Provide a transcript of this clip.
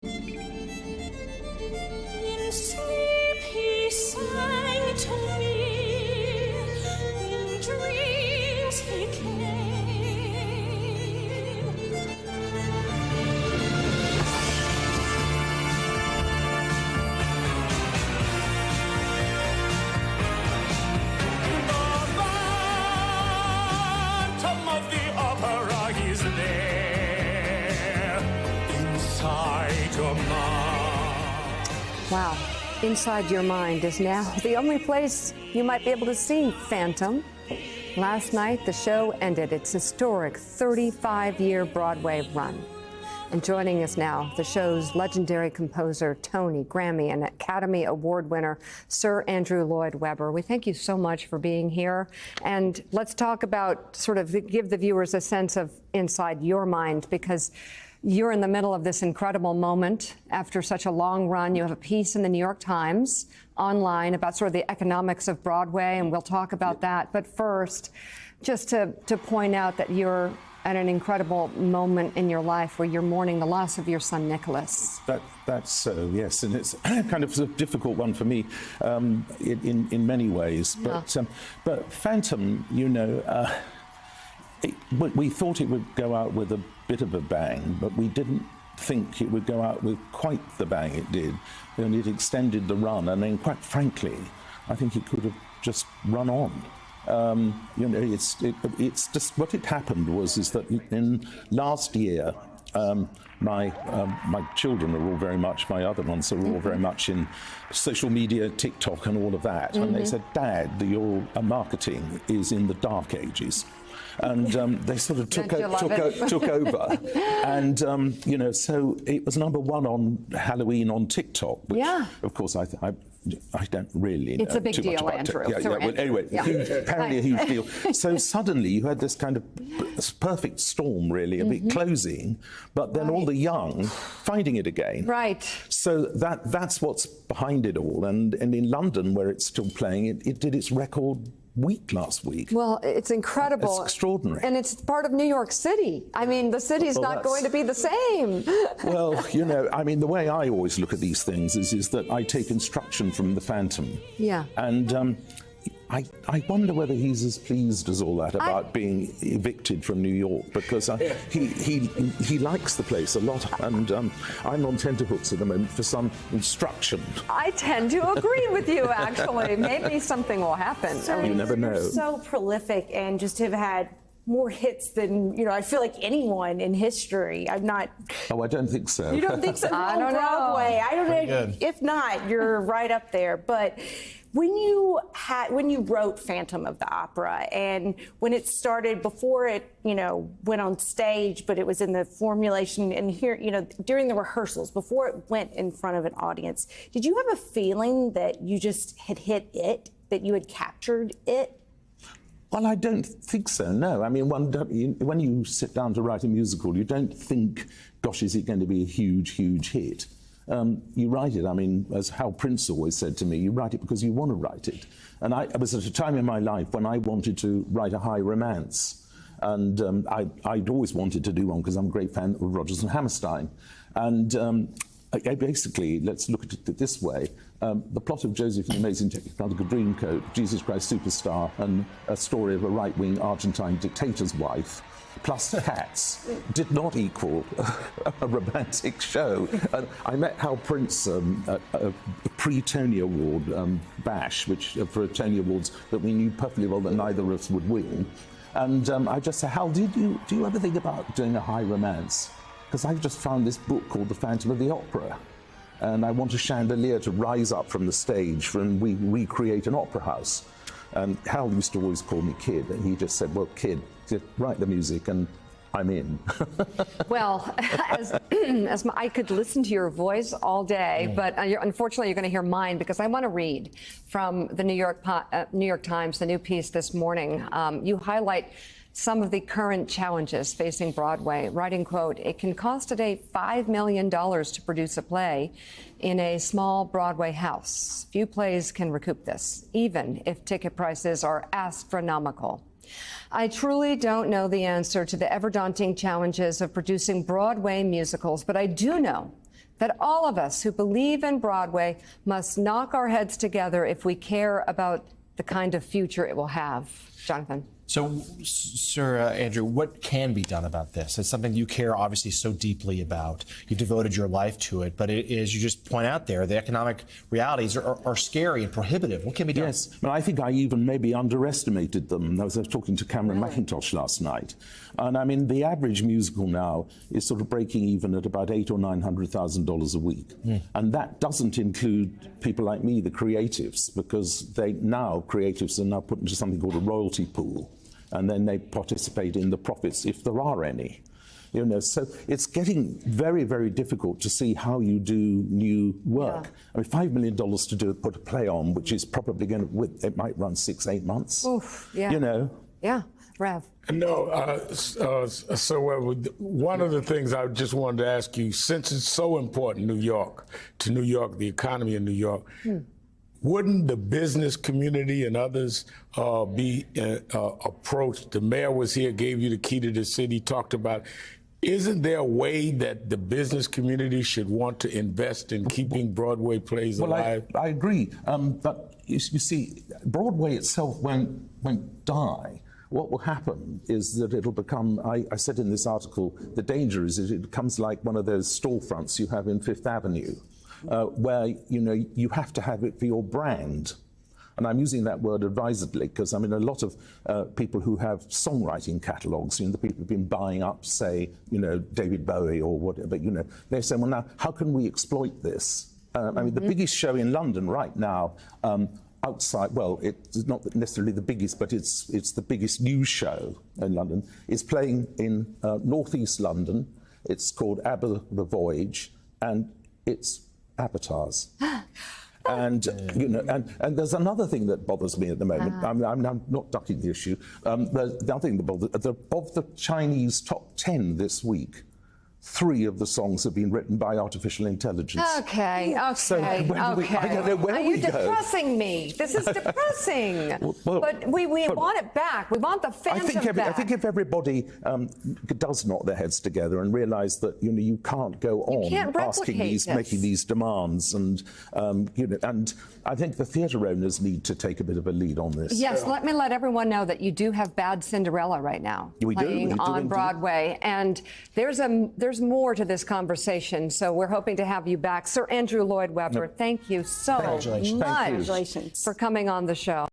In sleep he sang to me, in dreams he came. The Phantom of the Opera is there, inside your mind. Wow. Inside Your Mind is now the only place you might be able to see Phantom. Last night, the show ended its historic 35-year Broadway run. And joining us now, the show's legendary composer, Tony, Grammy, and Academy Award winner, Sir Andrew Lloyd Webber. We thank you so much for being here. And let's talk about, give the viewers a sense of inside your mind, because you're in the middle of this incredible moment after such a long run. You have a piece in the New York Times online about sort of the economics of Broadway, and we'll talk about that. But first, just to point out that you're at an incredible moment in your life where you're mourning the loss of your son, Nicholas. That's so, yes, and it's kind of a difficult one for me in many ways. But Phantom, you know, we thought it would go out with a bit of a bang, but we didn't think it would go out with quite the bang it did. And it extended the run, and then, quite frankly, I think it could have just run on. You know, it's just what had happened is that in last year, my children are all very much, my other ones are all very much in social media, TikTok, and all of that. And they said, "Dad, your marketing is in the dark ages." And they sort of took over. And, you know, so it was #1 on Halloween on TikTok, which, of course, I don't really know. It's a big too deal, much about Andrew. Well, anyway, apparently a huge deal. So suddenly you had this kind of perfect storm, really, of it closing, but then all the young finding it again. Right. So that's what's behind it all. And in London, where it's still playing, it did its record week last week. Well, it's incredible. It's extraordinary. And it's part of New York City. I mean, the city's not going to be the same. Well, you know, I mean, the way I always look at these things is that I take instruction from the Phantom. Yeah. And I wonder whether he's as pleased as all that about being evicted from New York, because he likes the place a lot, and I'm on tenterhooks at the moment for some instruction. I tend to agree with you, actually. Maybe something will happen. You never know. You're so prolific, and just have had more hits than, you know, I feel like anyone in history. I'm not. Oh, I don't think so. You don't think so? I don't Broadway. know. I don't know. If not, you're right up there. But when you wrote Phantom of the Opera, and when it started, before it, you know, went on stage, but it was in the formulation and here, you know, during the rehearsals, before it went in front of an audience, did you have a feeling that you just had hit it, that you had captured it? Well, I don't think so, no. I mean, when you sit down to write a musical, you don't think, gosh, is it going to be a huge, huge hit? You write it, I mean, as Hal Prince always said to me, you write it because you want to write it. And I was at a time in my life when I wanted to write a high romance. And I'd always wanted to do one because I'm a great fan of Rodgers and Hammerstein. And basically, let's look at it this way. The plot of Joseph and the Amazing Technicolor Dreamcoat, Jesus Christ Superstar, and a story of a right-wing Argentine dictator's wife, plus cats, did not equal a romantic show. I met Hal Prince at a pre-Tony Award bash, which for Tony Awards that we knew perfectly well that neither of us would win. And I just said, Hal, do you ever think about doing a high romance? Because I've just found this book called The Phantom of the Opera, and I want a chandelier to rise up from the stage and we recreate an opera house. And Hal used to always call me Kid, and he just said, well, Kid, just write the music and I'm in. Well, I could listen to your voice all day, but unfortunately you're going to hear mine, because I want to read from the New York Times, the new piece this morning. You highlight some of the current challenges facing Broadway, writing, quote, "It can cost today $5 million to produce a play in a small Broadway house. Few plays can recoup this, even if ticket prices are astronomical. I truly don't know the answer to the ever-daunting challenges of producing Broadway musicals, but I do know that all of us who believe in Broadway must knock our heads together if we care about the kind of future it will have. Jonathan. So, Sir Andrew, what can be done about this? It's something you care obviously so deeply about. You've devoted your life to it, but it is, you just point out there, the economic realities are scary and prohibitive. What can be done? Yes, but I think I even maybe underestimated them. I was talking to Cameron McIntosh last night, and I mean the average musical now is sort of breaking even at about $800,000 or $900,000 a week, and that doesn't include people like me, the creatives, because creatives are now put into something called a royalty pool. And then they participate in the profits, if there are any. You know, so it's getting very, very difficult to see how you do new work. I mean, $5 million to put a play on, which is probably going to, it might run 6-8 months. Oof, yeah. You know. Yeah, Rev. No, so one of the things I just wanted to ask you, since it's so important, New York, the economy in New York, wouldn't the business community and others be approached? The mayor was here, gave you the key to the city, talked about. Isn't there a way that the business community should want to invest in keeping Broadway plays alive? I agree. But you see, Broadway itself won't die. What will happen is that it'll become, I said in this article, the danger is that it becomes like one of those storefronts you have in Fifth Avenue. Where you have to have it for your brand. And I'm using that word advisedly because I mean a lot of people who have songwriting catalogues, the people who've been buying up, say, David Bowie or whatever, they say, well, now, how can we exploit this? I mean, the biggest show in London right now, outside, well, it's not necessarily the biggest, but it's the biggest news show in London, is playing in northeast London. It's called ABBA The Voyage, and it's avatars. And and there's another thing that bothers me at the moment. I'm not ducking the issue. There's another thing that bothers of the Chinese top 10 this week. 3 of the songs have been written by artificial intelligence. Okay. So I don't know where You're we go. depressing me. This is depressing. But we want it back. We want the phantom back. I think if everybody does knock their heads together and realise that you can't go on making these demands, and and I think the theatre owners need to take a bit of a lead on this. Yes, let everyone know that you do have Bad Cinderella right now playing on Broadway, and there's more to this conversation, so we're hoping to have you back. Sir Andrew Lloyd Webber, thank you so much for coming on the show.